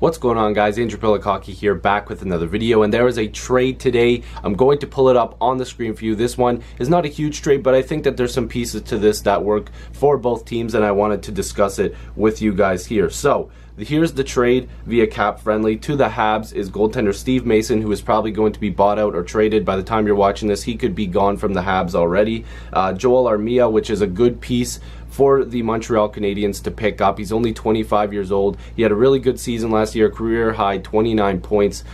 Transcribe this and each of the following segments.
What's going on, guys? Andrew Piluk Hockey here, back with another video, and there is a trade today. I'm going to pull it up on the screen for you. This one is not a huge trade, but I think that there's some pieces to this that work for both teams, and I wanted to discuss it with you guys here. So here's the trade via Cap Friendly. To the Habs is goaltender Steve Mason, who is probably going to be bought out or traded. By the time you're watching this, he could be gone from the Habs already. Joel Armia, which is a good piece for the Montreal Canadiens to pick up. He's only 25 years old. He had a really good season last year, career high 29 points.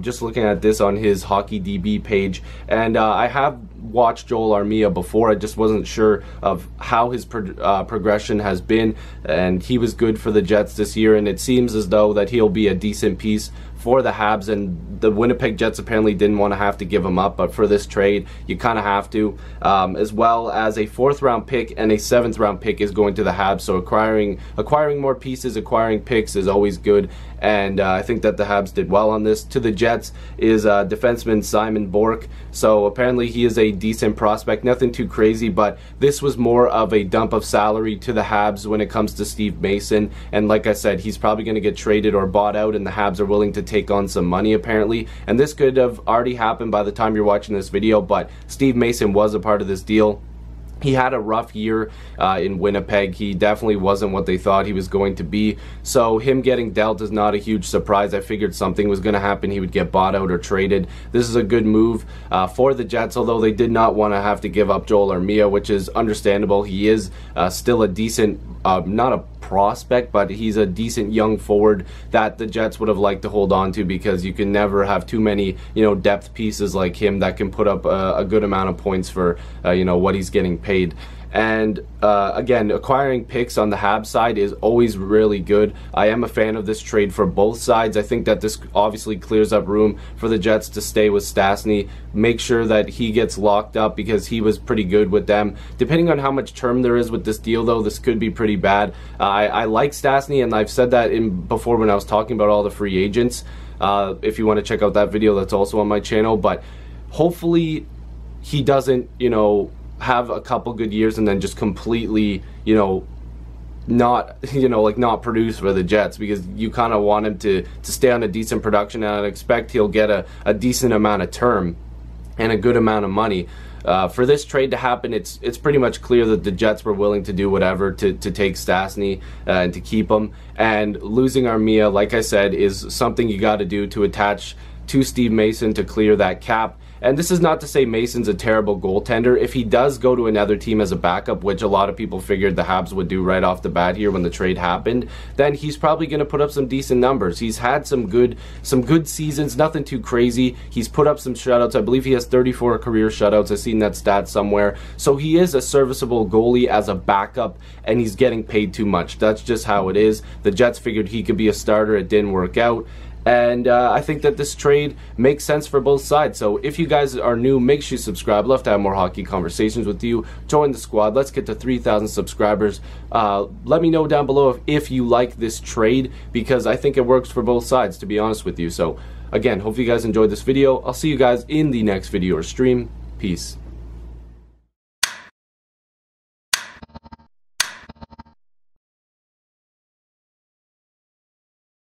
Just looking at this on his Hockey DB page, and I have watched Joel Armia before. I just wasn't sure of how his progression has been, and he was good for the Jets this year, and it seems as though that he'll be a decent piece for the Habs, and the Winnipeg Jets apparently didn't want to have to give him up, but for this trade you kind of have to, as well as a 4th round pick and a 7th round pick is going to the Habs. So acquiring more pieces, acquiring picks is always good, and I think that the Habs did well on this. To the Jets is defenseman Simon Bork. So apparently he is a decent prospect, nothing too crazy, but this was more of a dump of salary to the Habs when it comes to Steve Mason, and like I said, he's probably going to get traded or bought out, and the Habs are willing to take on some money apparently, and this could have already happened by the time you're watching this video, but Steve Mason was a part of this deal. He had a rough year in Winnipeg. He definitely wasn't what they thought he was going to be. So him getting dealt is not a huge surprise. I figured something was going to happen. He would get bought out or traded. This is a good move for the Jets, although they did not want to have to give up Joel Armia, which is understandable. He is still a decent, not a prospect, but he's a decent young forward that the Jets would have liked to hold on to, because you can never have too many, depth pieces like him that can put up a good amount of points for, what he's getting paid. And again, acquiring picks on the Habs side is always really good. I am a fan of this trade for both sides. I think that this obviously clears up room for the Jets to stay with Stastny, make sure that he gets locked up, because he was pretty good with them. Depending on how much term there is with this deal, though, this could be pretty bad. I like Stastny, and I've said that before when I was talking about all the free agents. If you want to check out that video, that's also on my channel. But hopefully he doesn't, have a couple good years and then just completely, not produce for the Jets, because you kind of want him to stay on a decent production, and I'd expect he'll get a decent amount of term and a good amount of money. For this trade to happen, it's pretty much clear that the Jets were willing to do whatever to take Stastny and to keep him. And losing Armia, like I said, is something you got to do to attach to Steve Mason to clear that cap. And this is not to say Mason's a terrible goaltender. If he does go to another team as a backup, which a lot of people figured the Habs would do right off the bat here when the trade happened, then he's probably going to put up some decent numbers. He's had some good seasons, nothing too crazy. He's put up some shutouts. I believe he has 34 career shutouts. I've seen that stat somewhere. So he is a serviceable goalie as a backup, and he's getting paid too much. That's just how it is. The Jets figured he could be a starter. It didn't work out. And I think that this trade makes sense for both sides. So if you guys are new, make sure you subscribe. I'd love to have more hockey conversations with you. Join the squad. Let's get to 3,000 subscribers. Let me know down below if you like this trade, because I think it works for both sides, to be honest with you. So again, hope you guys enjoyed this video. I'll see you guys in the next video or stream. Peace.